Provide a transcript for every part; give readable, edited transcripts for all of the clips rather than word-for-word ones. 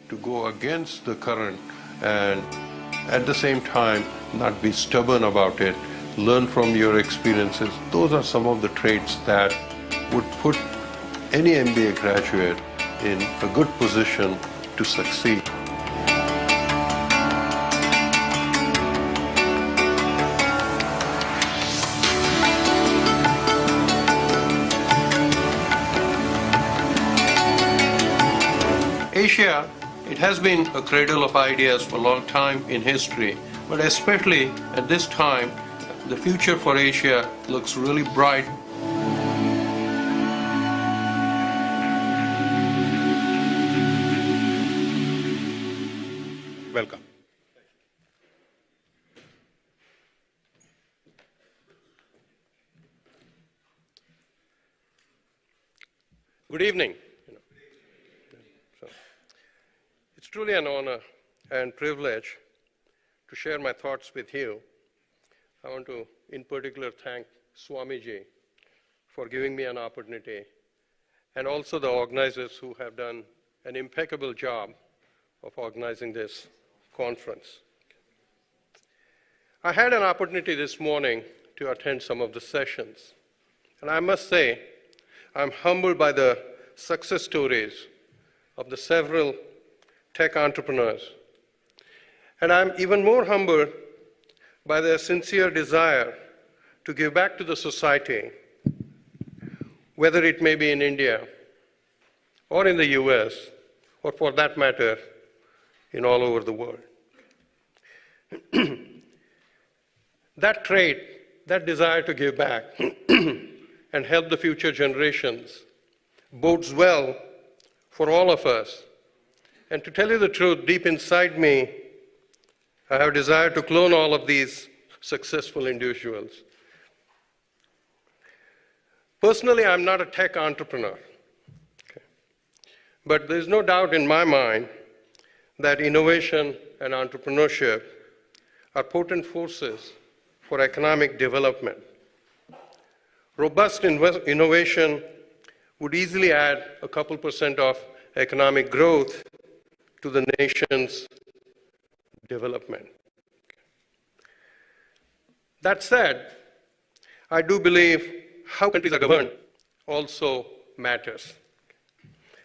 to go against the current and at the same time not be stubborn about it, learn from your experiences. Those are some of the traits that would put any MBA graduate in a good position to succeed. Asia, it has been a cradle of ideas for a long time in history, but especially at this time, the future for Asia looks really bright. Welcome. Good evening. It's truly an honor and privilege to share my thoughts with you. I want to, in particular, thank Swamiji for giving me an opportunity, and also the organizers who have done an impeccable job of organizing this conference. I had an opportunity this morning to attend some of the sessions, and I must say, I'm humbled by the success stories of the several tech entrepreneurs. And I'm even more humbled by their sincere desire to give back to the society, whether it may be in India or in the US, or for that matter, in all over the world. That trait, that desire to give back and help the future generations bodes well for all of us. And to tell you the truth, deep inside me, I have a desire to clone all of these successful individuals. Personally, I'm not a tech entrepreneur. Okay. But there's no doubt in my mind that innovation and entrepreneurship are potent forces for economic development. Robust innovation would easily add a couple % of economic growth to the nation's development. That said, I do believe how countries are governed also matters.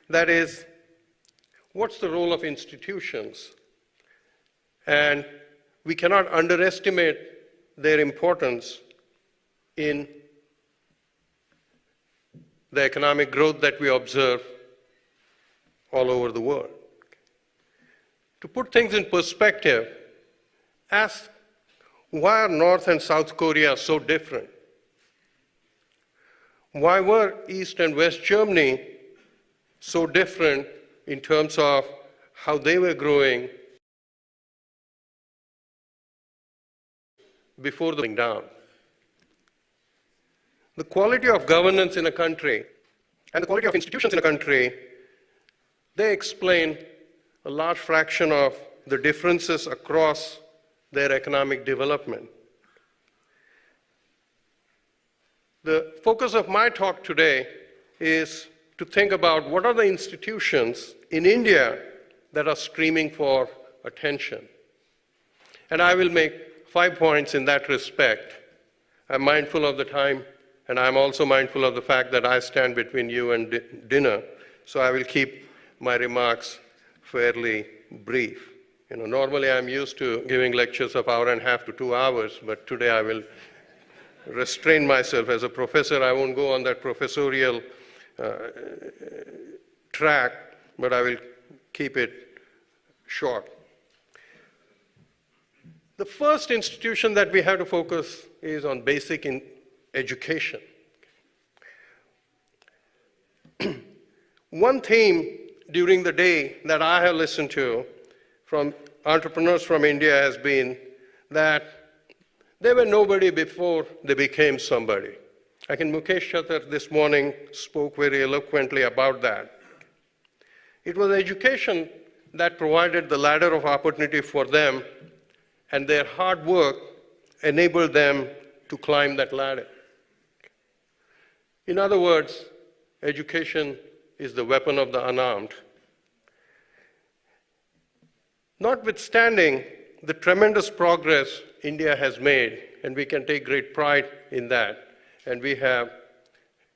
That is, what's the role of institutions? And we cannot underestimate their importance in the economic growth that we observe all over the world. To put things in perspective, ask why are North and South Korea so different? Why were East and West Germany so different in terms of how they were growing before the down? The quality of governance in a country and the quality of institutions in a country, they explain a large fraction of the differences across their economic development. The focus of my talk today is to think about what are the institutions in India that are screaming for attention. And I will make 5 points in that respect. I'm mindful of the time, and I'm also mindful of the fact that I stand between you and dinner, so I will keep my remarks fairly brief. Normally I'm used to giving lectures of 1.5 to 2 hours, but today I will restrain myself. As a professor, I won't go on that professorial track, but I will keep it short. The first institution that we have to focus is on basic education. One theme during the day that I have listened to from entrepreneurs from India has been that they were nobody before they became somebody. I think Mukesh Chatter this morning spoke very eloquently about that. It was education that provided the ladder of opportunity for them, and their hard work enabled them to climb that ladder. In other words, education is the weapon of the unarmed. Notwithstanding the tremendous progress India has made, and we can take great pride in that, and we have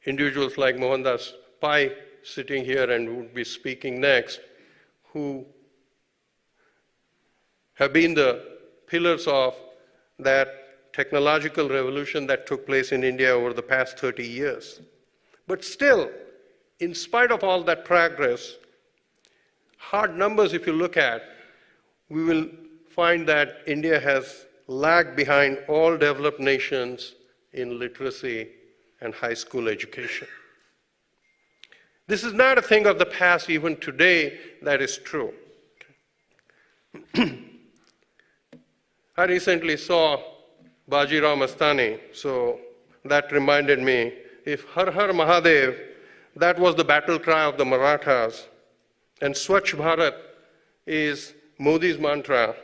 individuals like Mohandas Pai sitting here and would be speaking next, who have been the pillars of that technological revolution that took place in India over the past 30 years. But still, in spite of all that progress, hard numbers if you look at, we will find that India has lagged behind all developed nations in literacy and high school education. This is not a thing of the past. Even today, that is true. I recently saw Bajirao Mastani, so that reminded me, if Har Har Mahadev, that was the battle cry of the Marathas, and Swachh Bharat is Modi's mantra,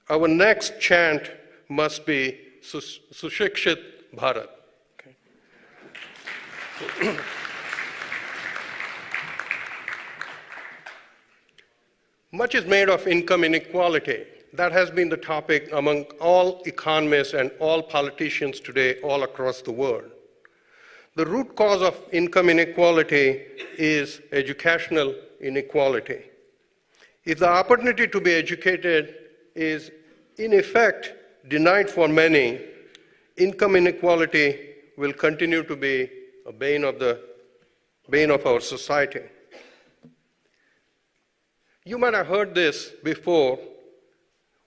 our next chant must be Sushikshit Bharat. Okay. Much is made of income inequality. That has been the topic among all economists and all politicians today all across the world. The root cause of income inequality is educational inequality. If the opportunity to be educated is in effect denied for many, income inequality will continue to be a bane of our society. You might have heard this before.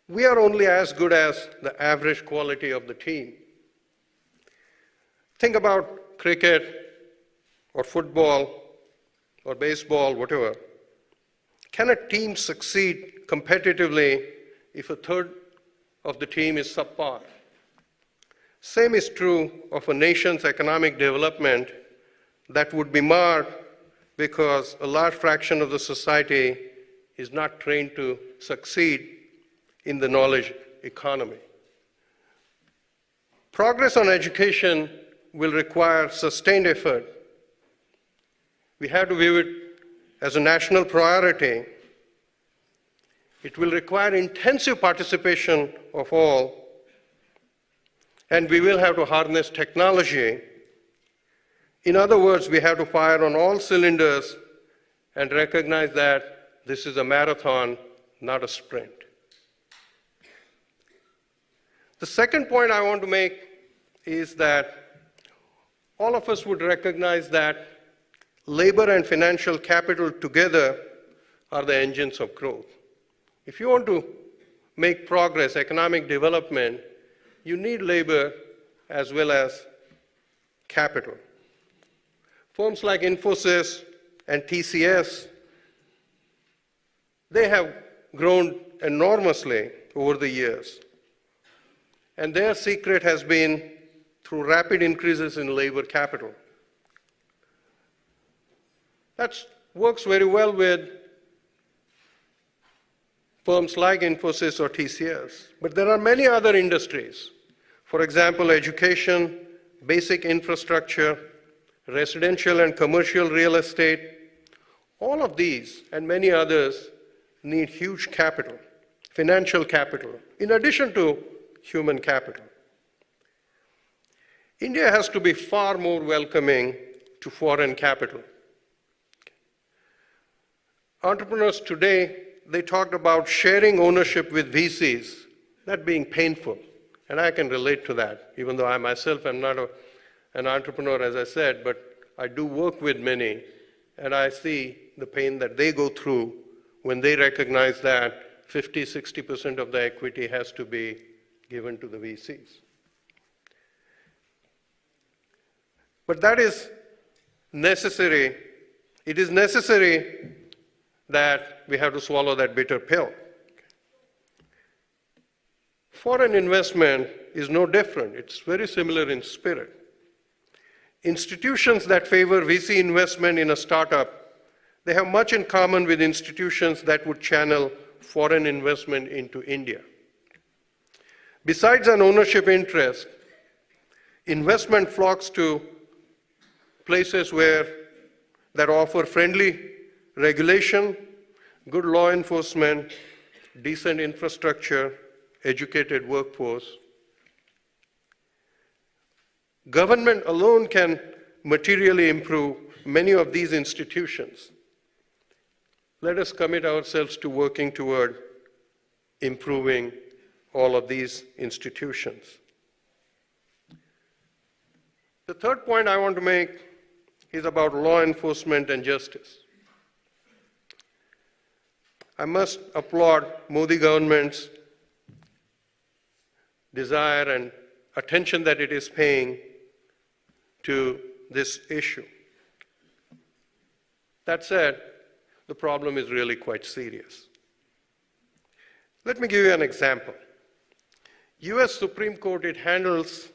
We are only as good as the average quality of the team. Think about cricket or football or baseball, whatever. Can a team succeed competitively if a third of the team is subpar? Same is true of a nation's economic development that would be marred because a large fraction of the society is not trained to succeed in the knowledge economy. Progress on education will require sustained effort. We have to view it as a national priority. It will require intensive participation of all, and we will have to harness technology. In other words, we have to fire on all cylinders and recognize that this is a marathon, not a sprint. The second point I want to make is that all of us would recognize that labor and financial capital together are the engines of growth. If you want to make progress, economic development, you need labor as well as capital. Firms like Infosys and TCS, they have grown enormously over the years. And their secret has been through rapid increases in labor capital. That works very well with firms like Infosys or TCS. But there are many other industries. For example, education, basic infrastructure, residential and commercial real estate. All of these and many others need huge capital, financial capital, in addition to human capital. India has to be far more welcoming to foreign capital. Entrepreneurs today, they talked about sharing ownership with VCs, that being painful. And I can relate to that, even though I myself am not an entrepreneur, as I said, but I do work with many, and I see the pain that they go through when they recognize that 50, 60% of the equity has to be given to the VCs. But that is necessary. It is necessary that we have to swallow that bitter pill. Foreign investment is no different. It's very similar in spirit. Institutions that favor VC investment in a startup, they have much in common with institutions that would channel foreign investment into India. Besides an ownership interest, investment flocks to places that offer friendly regulation, good law enforcement, decent infrastructure, educated workforce. Government alone can materially improve many of these institutions. Let us commit ourselves to working toward improving all of these institutions. The third point I want to make is about law enforcement and justice. I must applaud Modi government's desire and attention that it is paying to this issue. That said, the problem is really quite serious. Let me give you an example. US Supreme Court, it handles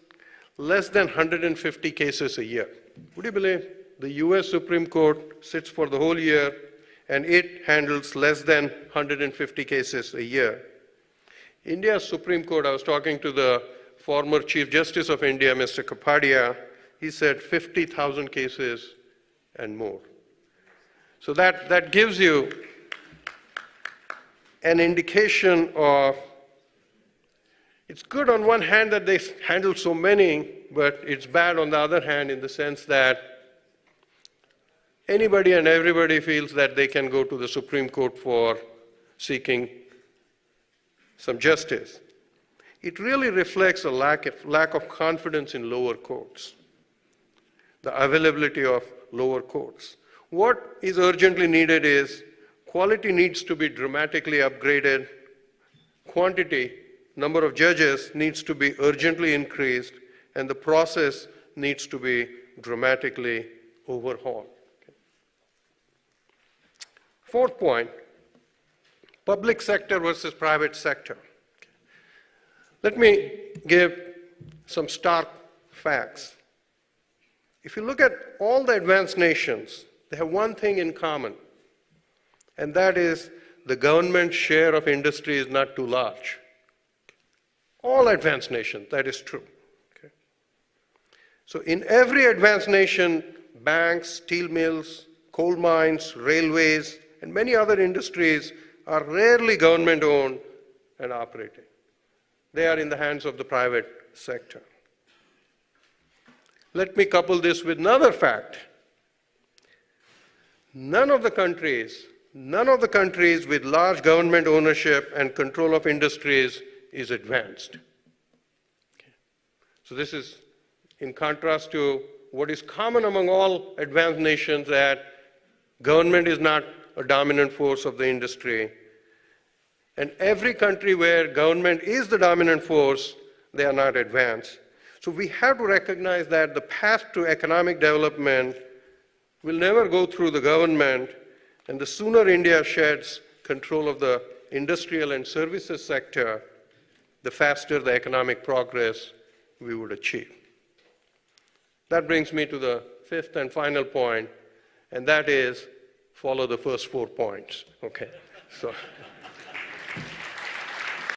less than 150 cases a year. Would you believe the US Supreme Court sits for the whole year and it handles less than 150 cases a year? India's Supreme Court, I was talking to the former Chief Justice of India, Mr. Kothari, he said 50,000 cases and more. So that gives you an indication of, it's good on one hand that they handle so many, but it's bad on the other hand in the sense that anybody and everybody feels that they can go to the Supreme Court for seeking some justice. It really reflects a lack of confidence in lower courts, the availability of lower courts. What is urgently needed is quality needs to be dramatically upgraded, quantity, number of judges needs to be urgently increased, and the process needs to be dramatically overhauled. Okay. Fourth point, public sector versus private sector. Let me give some stark facts. If you look at all the advanced nations, they have one thing in common, and that is the government share of industry is not too large. All advanced nations, that is true. Okay. So in every advanced nation, banks, steel mills, coal mines, railways, and many other industries are rarely government-owned and operating. They are in the hands of the private sector. Let me couple this with another fact. None of the countries with large government ownership and control of industries is advanced. Okay. So this is in contrast to what is common among all advanced nations, that government is not a dominant force of the industry. And every country where government is the dominant force, they are not advanced. So we have to recognize that the path to economic development will never go through the government, and the sooner India sheds control of the industrial and services sector, the faster the economic progress we would achieve. That brings me to the fifth and final point, and that is follow the first 4 points. Okay. So